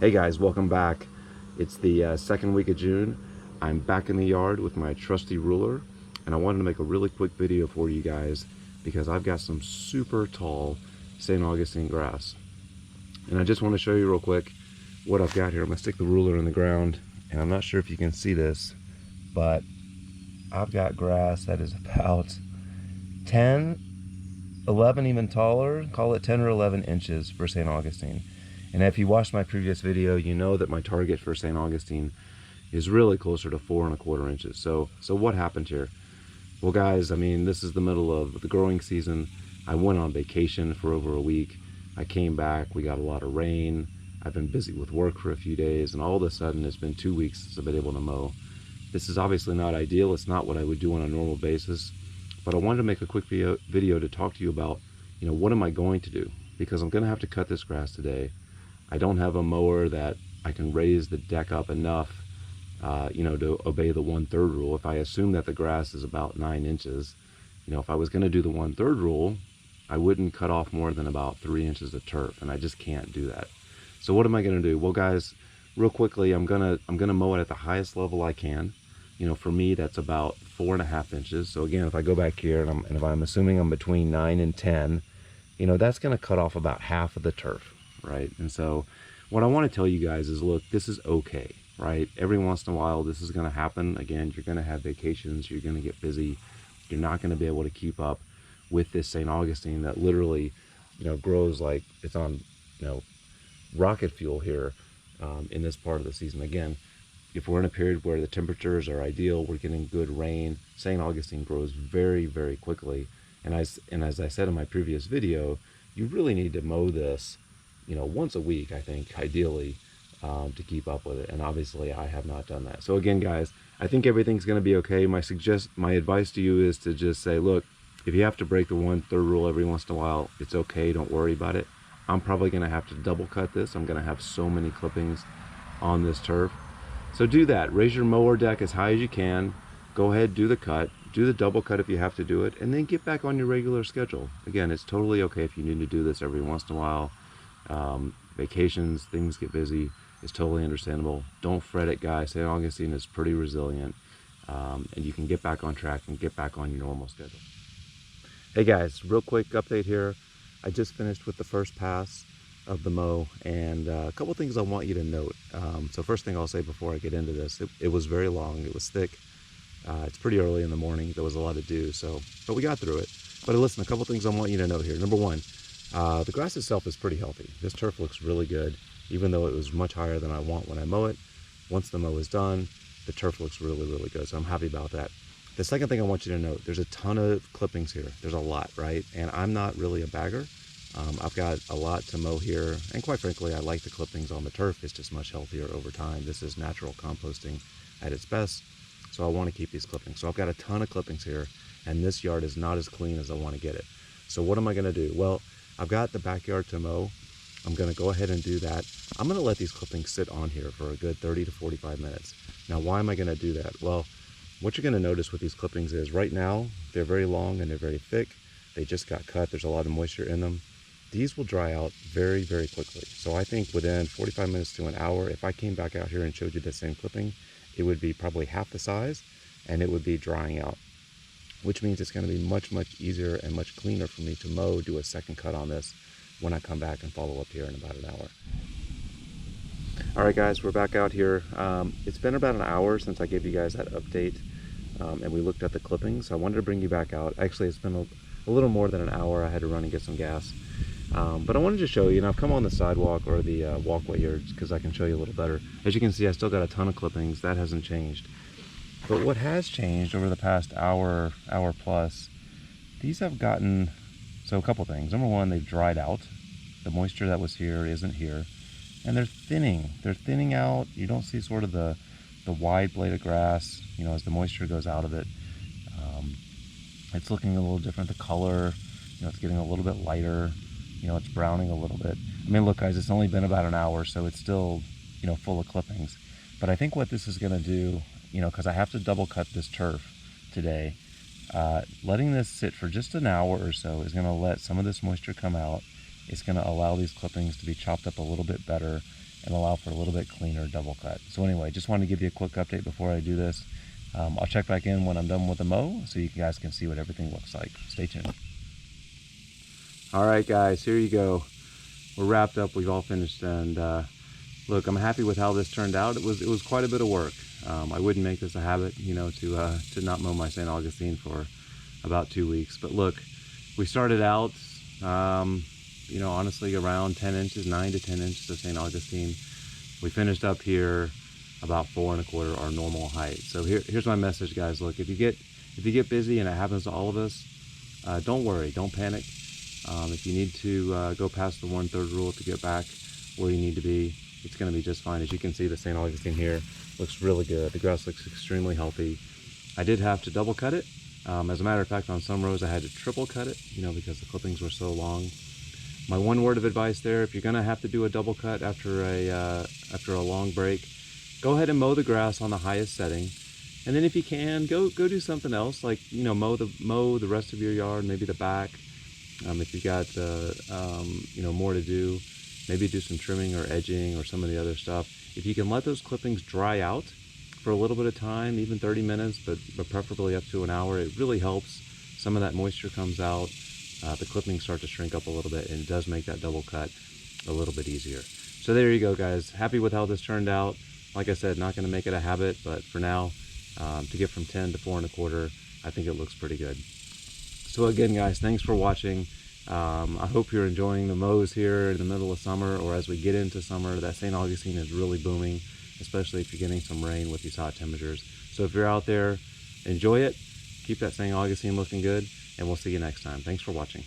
Hey guys, welcome back. It's the second week of June. I'm back in the yard with my trusty ruler, and I wanted to make a really quick video for you guys because I've got some super tall St. Augustine grass. And I just want to show you real quick what I've got here. I'm gonna stick the ruler in the ground, and I'm not sure if you can see this, but I've got grass that is about 10, 11 even taller, call it 10 or 11 inches for St. Augustine. And if you watched my previous video, you know that my target for St. Augustine is really closer to 4¼ inches. So what happened here? Well guys, I mean, this is the middle of the growing season. I went on vacation for over a week. I came back, we got a lot of rain. I've been busy with work for a few days, and all of a sudden it's been 2 weeks since I've been able to mow. This is obviously not ideal. It's not what I would do on a normal basis, but I wanted to make a quick video to talk to you about, what am I going to do? Because I'm gonna have to cut this grass today. I don't have a mower that I can raise the deck up enough, to obey the 1/3 rule. If I assume that the grass is about 9 inches, if I was going to do the 1/3 rule, I wouldn't cut off more than about 3 inches of turf, and I just can't do that. So what am I going to do? Well, guys, real quickly, I'm gonna mow it at the highest level I can. For me, that's about 4½ inches. So again, if I go back here and if I'm assuming I'm between 9 and 10, that's going to cut off about half of the turf. Right? And so what I want to tell you guys is, look, this is okay, right? Every once in a while this is going to happen. Again, you're going to have vacations, you're going to get busy, you're not going to be able to keep up with this St. Augustine that literally grows like it's on rocket fuel here in this part of the season. Again, if we're in a period where the temperatures are ideal, we're getting good rain, St. Augustine grows very, very quickly. And as I said in my previous video, you really need to mow this once a week, I think, ideally, to keep up with it. And obviously I have not done that. So again, guys, I think everything's going to be okay. My advice to you is to just say, look, if you have to break the 1/3 rule every once in a while, it's okay. Don't worry about it. I'm probably going to have to double cut this. I'm going to have so many clippings on this turf. So do that. Raise your mower deck as high as you can. Go ahead, do the cut. Do the double cut if you have to do it, and then get back on your regular schedule. Again, it's totally okay if you need to do this every once in a while. Vacations, things get busy. It's totally understandable. Don't fret it, guys. St. Augustine is pretty resilient, and you can get back on track and get back on your normal schedule. Hey guys, real quick update here. I just finished with the first pass of the mow, and a couple things I want you to note. So first thing I'll say before I get into this, it was very long, it was thick. It's pretty early in the morning, there was a lot to do, but we got through it. But listen, a couple things I want you to note here. Number one, the grass itself is pretty healthy. This turf looks really good, even though it was much higher than I want when I mow it. Once the mow is done, the turf looks really, really good, so I'm happy about that. The second thing I want you to note, there's a ton of clippings here. There's a lot, right? And I'm not really a bagger. I've got a lot to mow here, and quite frankly, I like the clippings on the turf. It's just much healthier over time. This is natural composting at its best, so I want to keep these clippings. So I've got a ton of clippings here, and this yard is not as clean as I want to get it. So what am I going to do? Well, I've got the backyard to mow. I'm going to go ahead and do that. I'm going to let these clippings sit on here for a good 30 to 45 minutes. Now, why am I going to do that? Well, what you're going to notice with these clippings is right now, they're very long and they're very thick. They just got cut. There's a lot of moisture in them. These will dry out very, very quickly. So I think within 45 minutes to an hour, if I came back out here and showed you the same clipping, it would be probably half the size and it would be drying out, which means it's going to be much, much easier and much cleaner for me to mow, do a second cut on this when I come back and follow up here in about an hour. All right, guys, we're back out here. It's been about an hour since I gave you guys that update, and we looked at the clippings. I wanted to bring you back out. Actually, it's been a little more than an hour. I had to run and get some gas. But I wanted to show you, I've come on the sidewalk or the walkway here because I can show you a little better. As you can see, I still got a ton of clippings. That hasn't changed. But what has changed over the past hour plus, these have gotten, so a couple things. Number one, they've dried out. The moisture that was here isn't here. And they're thinning. They're thinning out. You don't see sort of the wide blade of grass, as the moisture goes out of it. It's looking a little different. The color, it's getting a little bit lighter. It's browning a little bit. I mean, look, guys, it's only been about an hour, so it's still, full of clippings. But I think what this is going to do, because I have to double cut this turf today, letting this sit for just an hour or so is going to let some of this moisture come out. It's going to allow these clippings to be chopped up a little bit better, and allow for a little bit cleaner double cut. So anyway, just wanted to give you a quick update before I do this. I'll check back in when I'm done with the mow so you guys can see what everything looks like. Stay tuned. All right, guys, here you go. We're wrapped up. We've all finished, and look, I'm happy with how this turned out. It was quite a bit of work. I wouldn't make this a habit, you know, to not mow my St. Augustine for about 2 weeks. But look, we started out, you know, honestly around 10 inches, 9 to 10 inches of St. Augustine. We finished up here about 4 1/4, our normal height. So here's my message, guys. Look, if you get busy, and it happens to all of us, don't worry, don't panic. If you need to go past the 1/3 rule to get back where you need to be, it's going to be just fine. As you can see, the St. Augustine here looks really good. The grass looks extremely healthy. I did have to double cut it. As a matter of fact, on some rows I had to triple cut it, you know, because the clippings were so long. My one word of advice there: if you're going to have to do a double cut after a long break, go ahead and mow the grass on the highest setting, and then if you can, go do something else, like, you know, mow the rest of your yard, maybe the back. If you got you know, more to do, maybe do some trimming or edging or some of the other stuff. If you can let those clippings dry out for a little bit of time, even 30 minutes, but preferably up to an hour, it really helps. Some of that moisture comes out, the clippings start to shrink up a little bit, and it does make that double cut a little bit easier. So there you go, guys. Happy with how this turned out. Like I said, not going to make it a habit, but for now, to get from 10 to 4 1/4, I think it looks pretty good. So again, guys, thanks for watching. I hope you're enjoying the mows here in the middle of summer, or as we get into summer. That St. Augustine is really booming, especially if you're getting some rain with these hot temperatures. So if you're out there, enjoy it. Keep that St. Augustine looking good, and we'll see you next time. Thanks for watching.